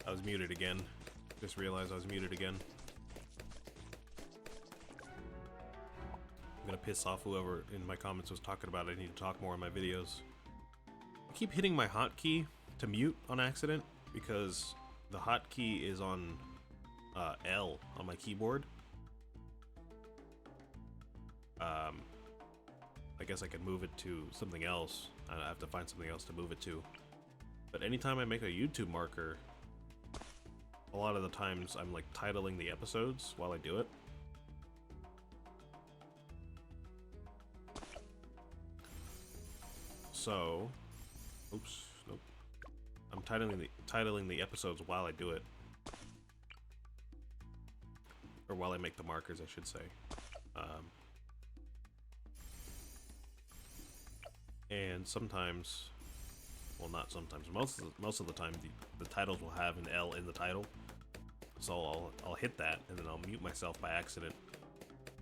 I was muted again. Just realized I was muted again. I'm gonna piss off whoever in my comments was talking about I need to talk more in my videos. I keep hitting my hotkey to mute on accident because the hotkey is on L on my keyboard. I guess I could move it to something else. I have to find something else to move it to. But anytime I make a YouTube marker, a lot of the times I'm like titling the episodes while I do it. So, oops, nope. I'm titling the episodes while I do it. Or while I make the markers, I should say. And sometimes, well, not sometimes, most of the time, the titles will have an L in the title. So I'll hit that, and then I'll mute myself by accident,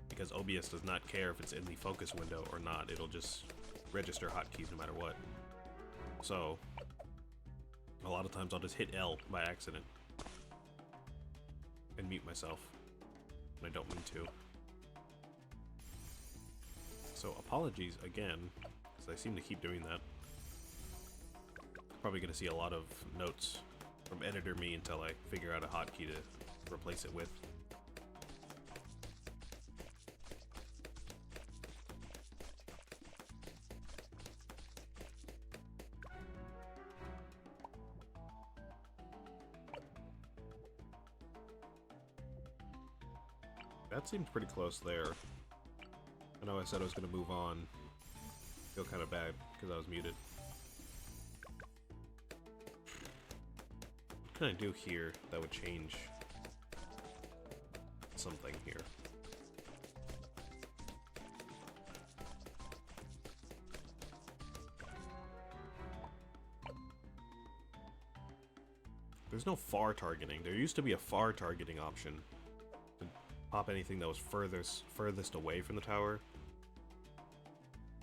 because OBS does not care if it's in the focus window or not. It'll just register hotkeys no matter what. So a lot of times I'll just hit L by accident and mute myself when I don't mean to. So apologies again, because I seem to keep doing that. Probably going to see a lot of notes from editor me until I figure out a hotkey to replace it with. That seems pretty close there. I know I said I was going to move on. I feel kind of bad because I was muted. What can I do here that would change something here? There's no far targeting. There used to be a far targeting option to pop anything that was furthest away from the tower,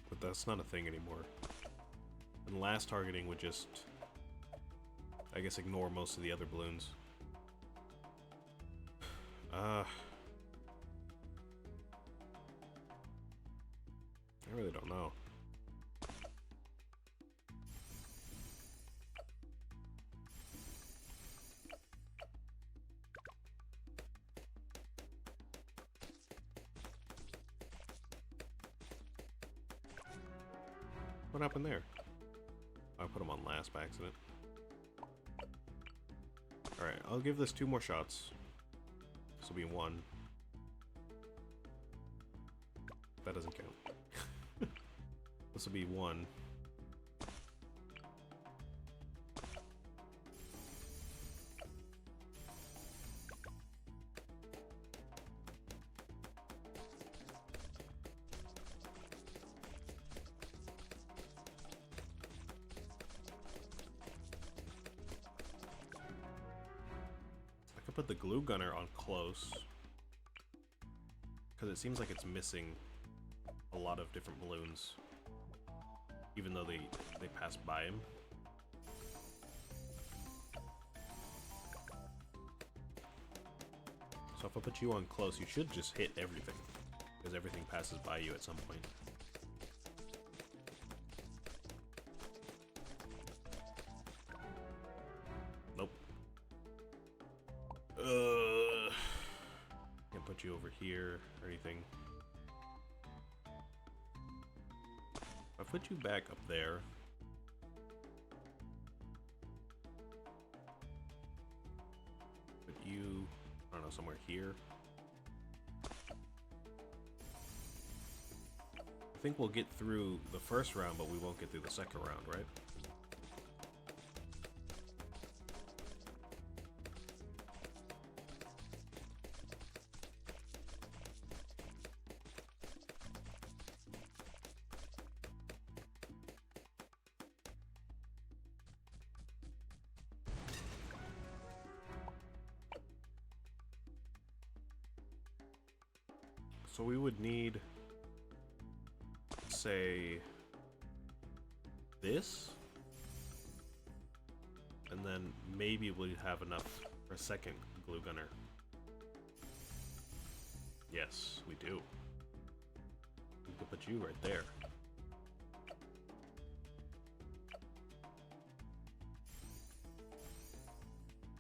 but that's not a thing anymore. And last targeting would just, I guess, ignore most of the other balloons. I really don't know. What happened there? I put them on last by accident. Alright, I'll give this 2 more shots. This will be 1. That doesn't count. This will be 1. I could put the glue gunner on close, because it seems like it's missing a lot of different balloons, even though they pass by him. So if I put you on close, you should just hit everything, because everything passes by you at some point. Nope. Can't put you over here or anything. I'll put you back up there. Put you, I don't know, somewhere here. I think we'll get through the first round, but we won't get through the second round, right? So we would need, say, this, and and then maybe we'll have enough for a second glue gunner. Yes, we do. We can put you right there.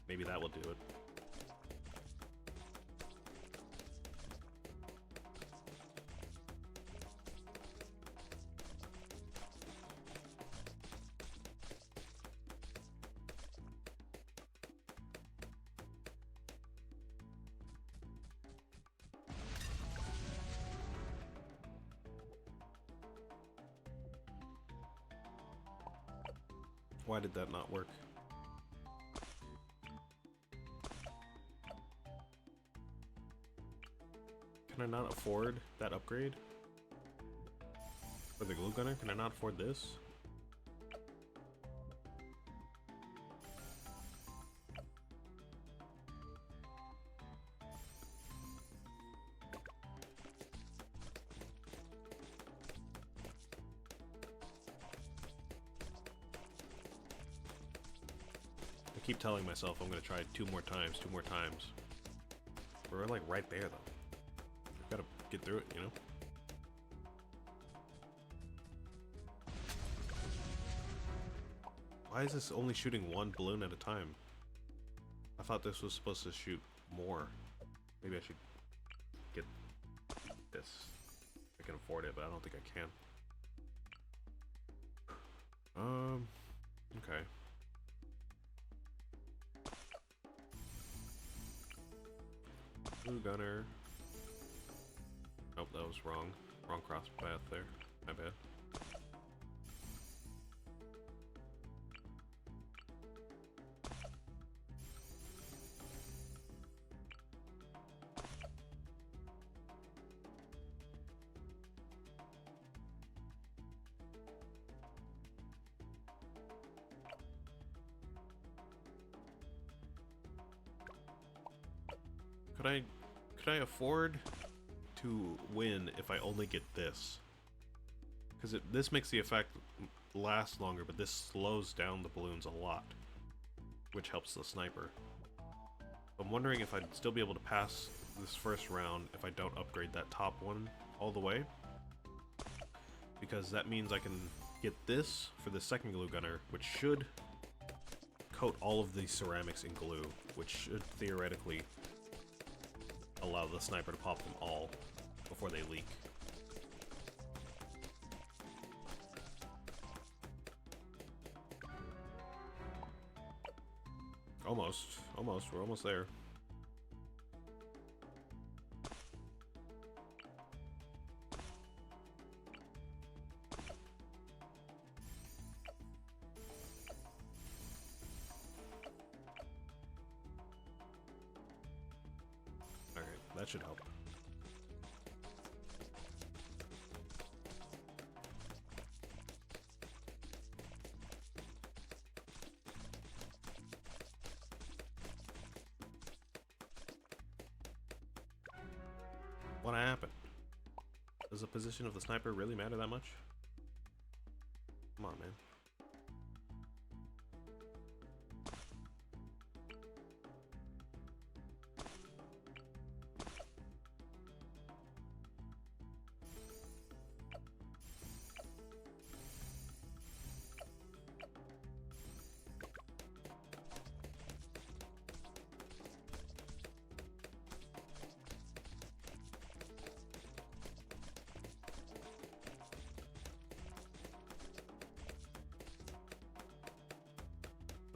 Maybe that will do it. Why did that not work? Can I not afford that upgrade? For the glue gunner? Can I not afford this? I keep telling myself I'm gonna try two more times. We're like right there though. I've gotta get through it, you know? Why is this only shooting one balloon at a time? I thought this was supposed to shoot more. Maybe I should get this. I can afford it, but I don't think I can. Okay. Blue gunner. Nope, that was wrong. Wrong cross path there. My bad. Could I afford to win if I only get this? Because this makes the effect last longer, but this slows down the balloons a lot, which helps the sniper. I'm wondering if I'd still be able to pass this first round if I don't upgrade that top one all the way. Because that means I can get this for the second glue gunner, which should coat all of the ceramics in glue, which should theoretically allow the sniper to pop them all before they leak. Almost, we're almost there. That should help. What happened? Does the position of the sniper really matter that much? Come on, man.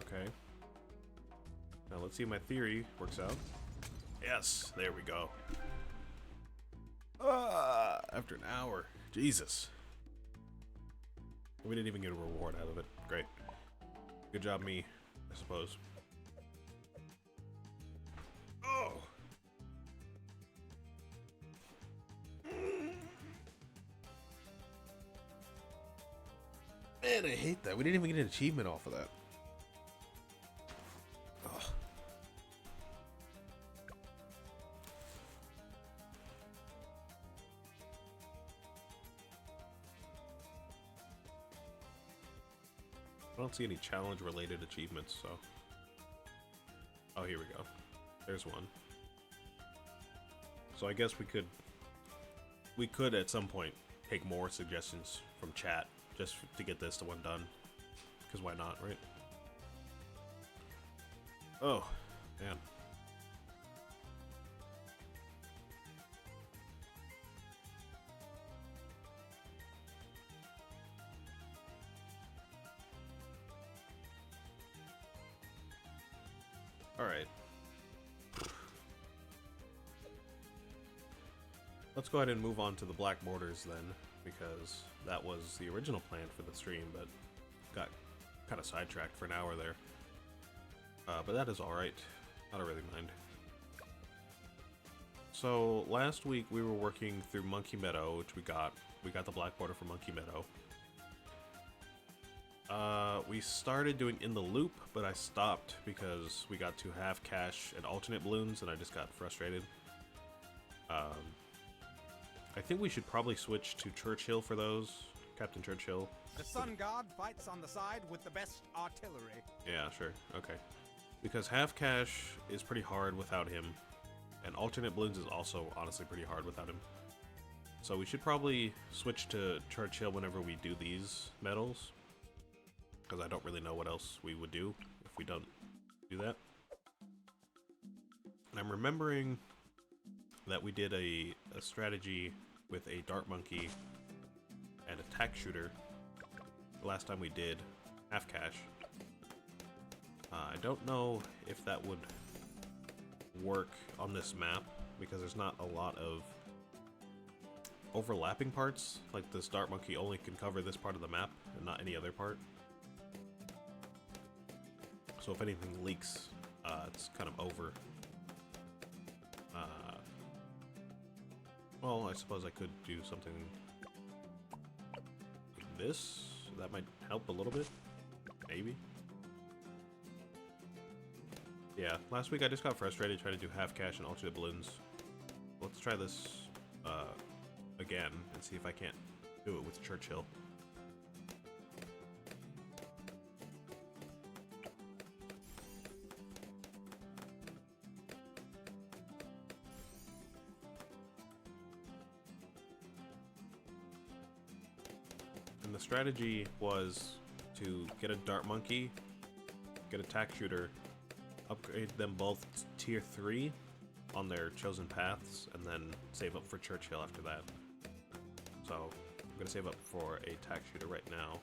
Okay. Now let's see if my theory works out. Yes, there we go. After an hour. Jesus. We didn't even get a reward out of it. Great. Good job, me, I suppose. Oh! Man, I hate that. We didn't even get an achievement off of that. Ugh. I don't see any challenge-related achievements, so... Oh, here we go. There's one. So I guess we could at some point take more suggestions from chat just to get this one done. Because why not, right? Oh, man. Alright. Let's go ahead and move on to the black borders then, because that was the original plan for the stream, but got kind of sidetracked for an hour there. But that is alright. I don't really mind. So, last week we were working through Monkey Meadow, which we got. We got the black border for Monkey Meadow. We started doing In the Loop, but I stopped because we got to half cash and alternate balloons, and I just got frustrated. I think we should probably switch to Churchill for those. Captain Churchill. The Sun God fights on the side with the best artillery. Yeah, sure. Okay. Because half cash is pretty hard without him, and alternate balloons is also honestly pretty hard without him. So we should probably switch to Churchill whenever we do these medals, because I don't really know what else we would do if we don't do that. And I'm remembering that we did a strategy with a dart monkey and attack shooter the last time we did half cash. I don't know if that would work on this map because there's not a lot of overlapping parts. Like this dart monkey only can cover this part of the map and not any other part. So if anything leaks, it's kind of over. Well, I suppose I could do something like this. That might help a little bit. Maybe. Yeah, last week I just got frustrated trying to do half cash and alternate balloons. Let's try this again and see if I can't do it with Churchill. And the strategy was to get a dart monkey, get a tack shooter, upgrade them both to tier 3 on their chosen paths, and then save up for Churchill after that. So I'm gonna save up for a tack shooter right now.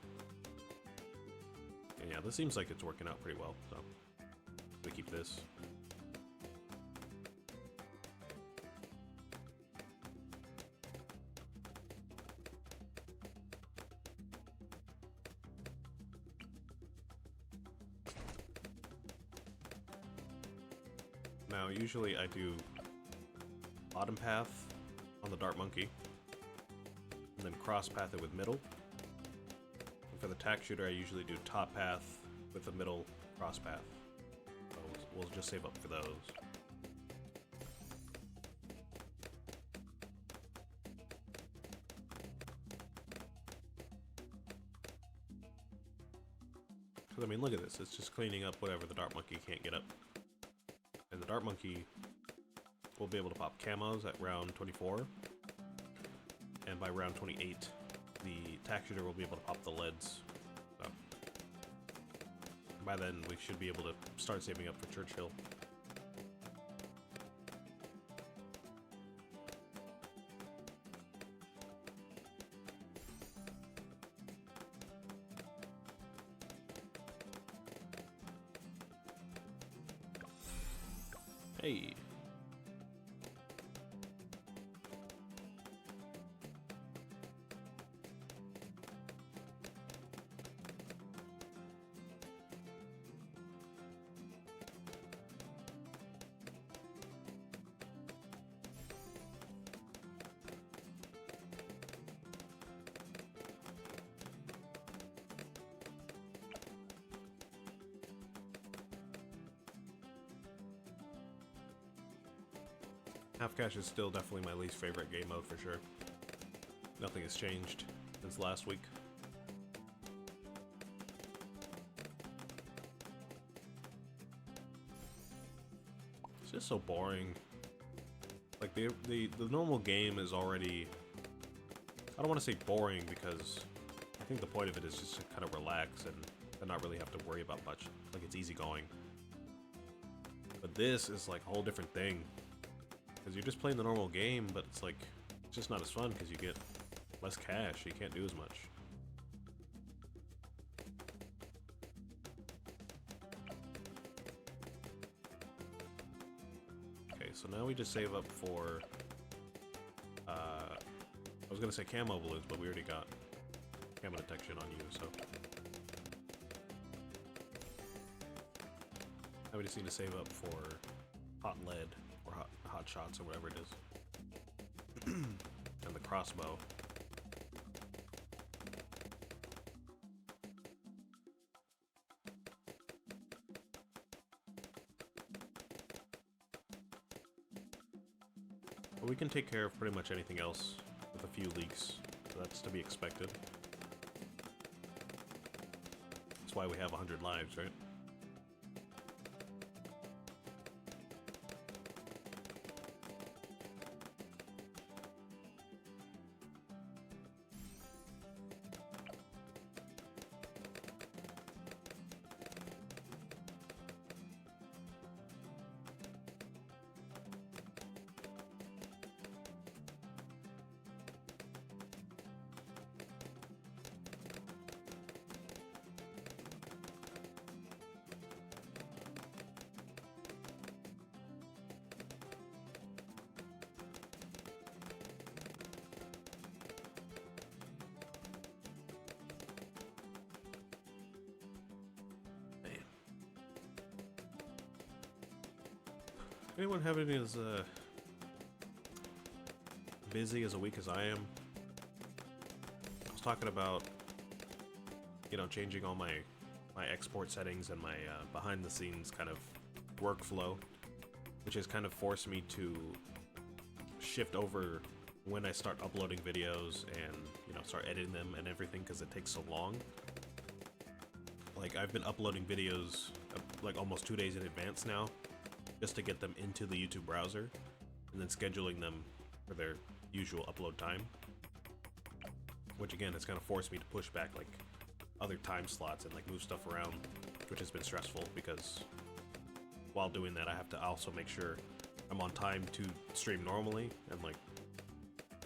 And yeah, this seems like it's working out pretty well, so we keep this. Now, usually I do bottom path on the dart monkey, and then cross path it with middle. And for the tack shooter, I usually do top path with the middle cross path. So we'll just save up for those. Because I mean, look at this. It's just cleaning up whatever the dart monkey can't get up. And the dart monkey will be able to pop camos at round 24, and by round 28, the tack shooter will be able to pop the leads. So by then, we should be able to start saving up for Churchill. Hey. Half cash is still definitely my least favorite game mode for sure. Nothing has changed since last week. just so boring. Like the normal game is already, I don't want to say boring because I think the point of it is just to kind of relax and not really have to worry about much. Like it's easygoing. But this is like a whole different thing because you're just playing the normal game, but it's like it's just not as fun because you get less cash. You can't do as much. Okay, so now we just save up for I was gonna say camo balloons, but we already got camo detection on you, so now we just need to save up for hot lead or hot shots or whatever it is. And the crossbow. But we can take care of pretty much anything else with a few leaks. So that's to be expected. That's why we have 100 lives, right? Anyone having as busy as a week as I am? I was talking about, you know, changing all my export settings and my behind the scenes kind of workflow, which has kind of forced me to shift over when I start uploading videos and, you know, start editing them and everything because it takes so long. Like I've been uploading videos like almost 2 days in advance now, just to get them into the YouTube browser, and then scheduling them for their usual upload time. Which again, has kind of forced me to push back like other time slots and like move stuff around, which has been stressful because while doing that I have to also make sure I'm on time to stream normally, and like,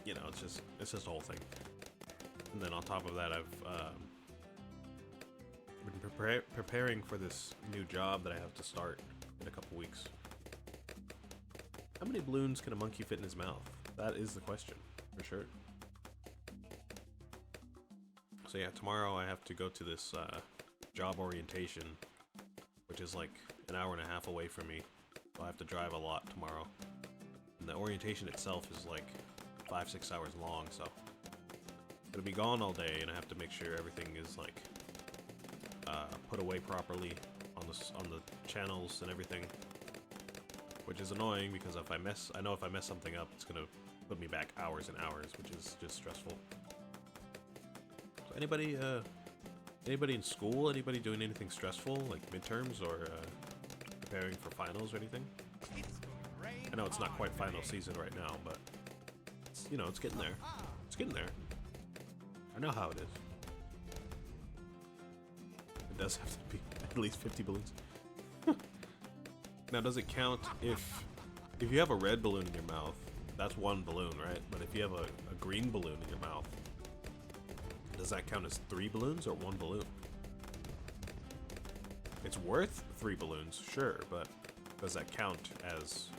you know, it's just a whole thing. And then on top of that, I've been preparing for this new job that I have to start in a couple weeks. How many balloons can a monkey fit in his mouth? That is the question, for sure. So yeah, tomorrow I have to go to this job orientation, which is like an hour and a half away from me. So I have to drive a lot tomorrow. And the orientation itself is like 5-6 hours long, so it'll be gone all day, and I have to make sure everything is like put away properly on the channels and everything. Which is annoying because if I mess something up, it's gonna put me back hours and hours, which is just stressful. So anybody in school? Anybody doing anything stressful, like midterms or preparing for finals or anything? I know it's not quite final season right now, but it's, you know, it's getting there. It's getting there. I know how it is. It does have to be at least 50 balloons. Now, does it count if you have a red balloon in your mouth? That's one balloon, right? But if you have a green balloon in your mouth, does that count as 3 balloons or 1 balloon? It's worth 3 balloons, sure, but does that count as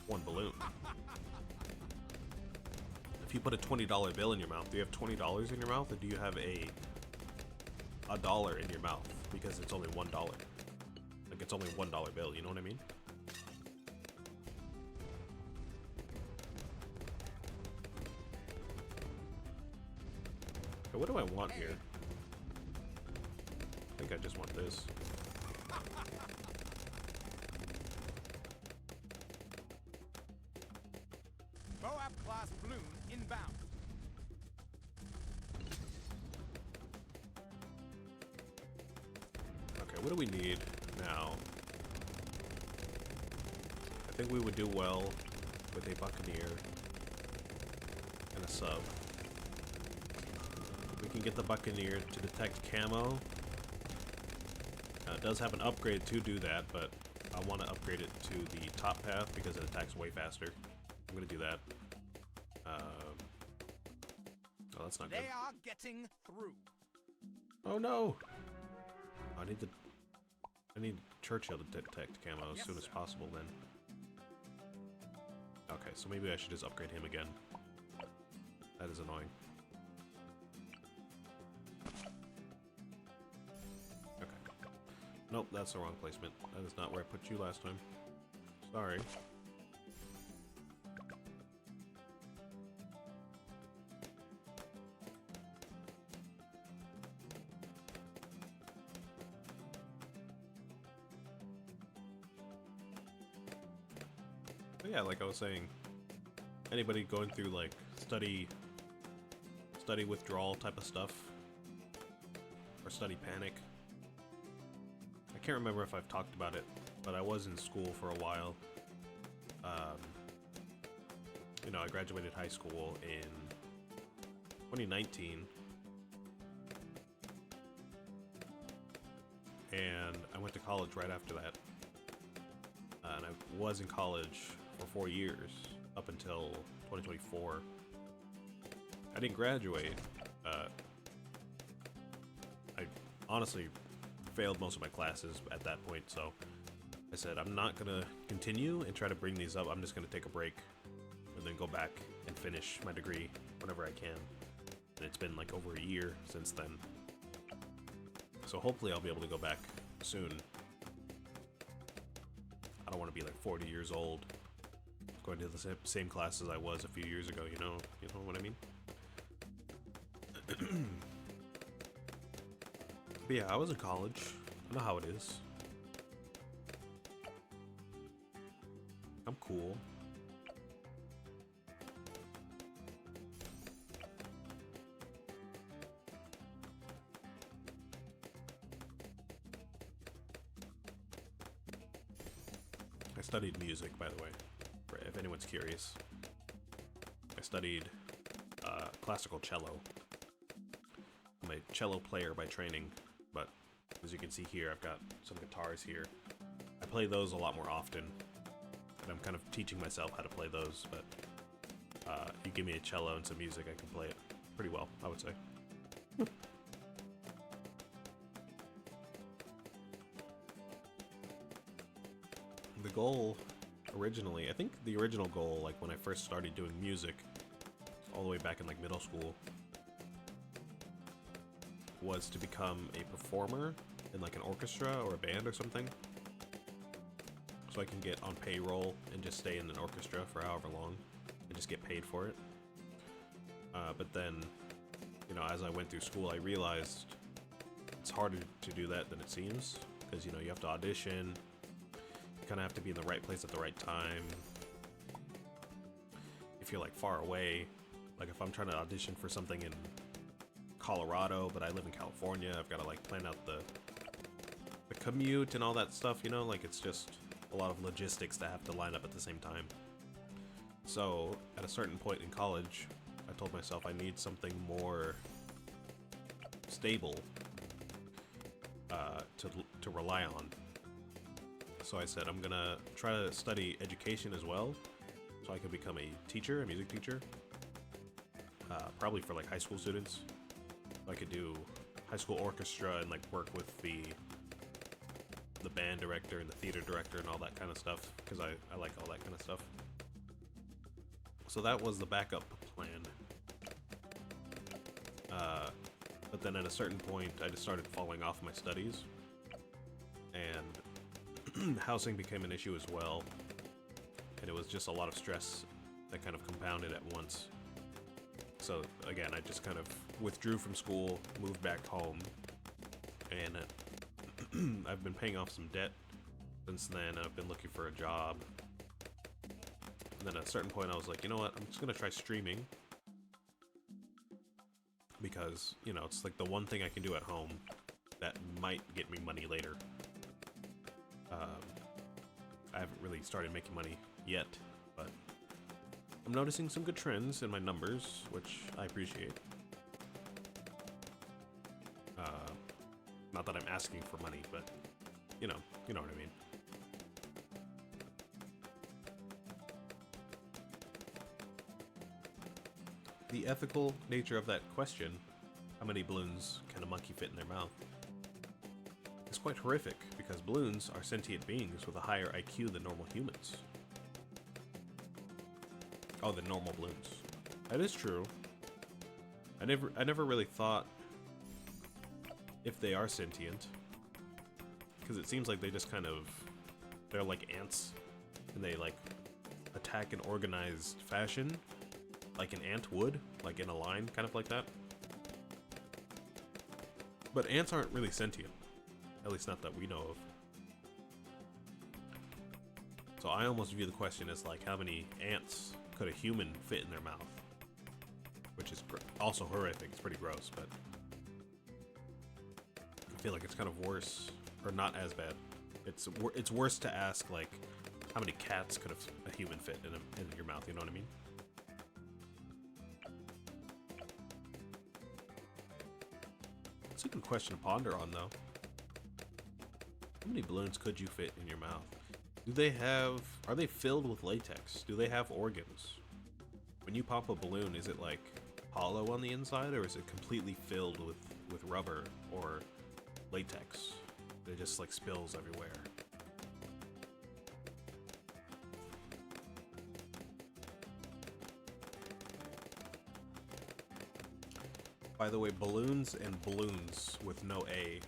1 balloon? If you put a $20 bill in your mouth, do you have $20 in your mouth, or do you have a dollar in your mouth because it's only $1? Like it's only $1 bill, you know what I mean? Okay, what do I want here? I think I just want this. Moab class balloon inbound. Okay, what do we need now? think we would do well with a Buccaneer and a sub. We can get the Buccaneer to detect camo. It does have an upgrade to do that, but I want to upgrade it to the top path because it attacks way faster. I'm going to do that. Oh, that's not good. They are getting through. Oh no! I need Churchill to detect camo as soon as possible then. Okay, so maybe I should just upgrade him again. That is annoying. Okay. Nope, that's the wrong placement. That is not where I put you last time. Sorry. But yeah, like I was saying, anybody going through like study withdrawal type of stuff, or study panic. I can't remember if I've talked about it, but I was in school for a while. You know, I graduated high school in 2019, and I went to college right after that. And I was in college for 4 years, up until 2024. I didn't graduate. I honestly failed most of my classes at that point, so I said I'm not gonna continue and try to bring these up. I'm just gonna take a break and then go back and finish my degree whenever I can. And it's been like over a year since then. So hopefully I'll be able to go back soon. I don't want to be like 40 years old going to the same class as I was a few years ago, you know what I mean? But yeah, I was in college. I know how it is. I'm cool. I studied music, by the way, if anyone's curious. I studied classical cello. I'm a cello player by training, but as you can see here, I've got some guitars here. I play those a lot more often, and I'm kind of teaching myself how to play those, but you give me a cello and some music, I can play it pretty well, I would say. The goal originally, I think the original goal, like when I first started doing music, all the way back in like middle school, was to become a performer in like an orchestra or a band or something. So I can get on payroll and just stay in an orchestra for however long and just get paid for it. But then, you know, as I went through school, I realized it's harder to do that than it seems, because, you know, you have to audition. You kind of have to be in the right place at the right time. If you're like far away, like if I'm trying to audition for something in Colorado, but I live in California, I've got to like plan out the commute and all that stuff, you know, like it's just a lot of logistics that have to line up at the same time. So at a certain point in college, I told myself I need something more stable to rely on. So I said I'm gonna try to study education as well, so I could become a teacher, a music teacher, probably for like high school students. I could do high school orchestra and like work with the band director and the theater director and all that kind of stuff, because I like all that kind of stuff. So that was the backup plan. But then at a certain point, I just started falling off my studies, and housing became an issue as well, and it was just a lot of stress that kind of compounded at once. So again, I just kind of withdrew from school, moved back home, and I've been paying off some debt since then. I've been looking for a job. And then at a certain point I was like, you know what, I'm just gonna try streaming, because, you know, it's like the one thing I can do at home that might get me money later. I haven't really started making money yet, but I'm noticing some good trends in my numbers, which I appreciate. Not that I'm asking for money, but you know what I mean. The ethical nature of that question, how many balloons can a monkey fit in their mouth, is quite horrific because balloons are sentient beings with a higher IQ than normal humans. Oh, than normal balloons. That is true. I never really thought if they are sentient, because it seems like they just kind of, they're like ants, and they like attack in organized fashion, like an ant would, like in a line, kind of like that. But ants aren't really sentient, at least not that we know of. So I almost view the question as like, how many ants could a human fit in their mouth? Which is also horrific. It's pretty gross, but I feel like it's kind of worse, or not as bad. It's worse to ask like, how many cats could a human fit in your mouth? You know what I mean? It's a good question to ponder on, though. How many balloons could you fit in your mouth? Are they filled with latex? Do they have organs? When you pop a balloon, is it like hollow on the inside, or is it completely filled with rubber or latex? It just like spills everywhere. By the way, balloons and balloons with no A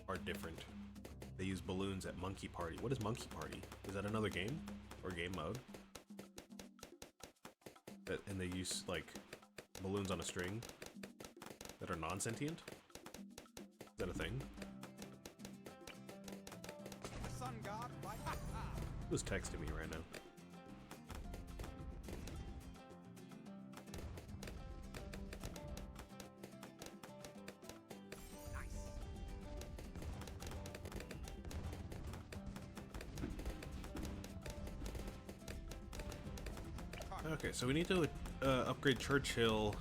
are different. They use balloons at Monkey Party. What is Monkey Party? Is that another game? Or game mode? And they use, like, balloons on a string that are non-sentient? Is that a thing? The sun god, right? Who's texting me right now? Okay, so we need to upgrade Churchill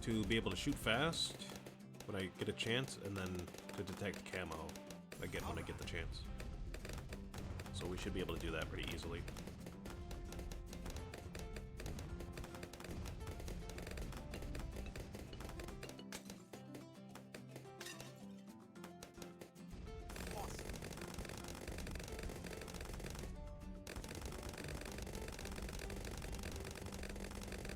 to be able to shoot fast when I get a chance, and then to detect camo when I get the chance. So we should be able to do that pretty easily.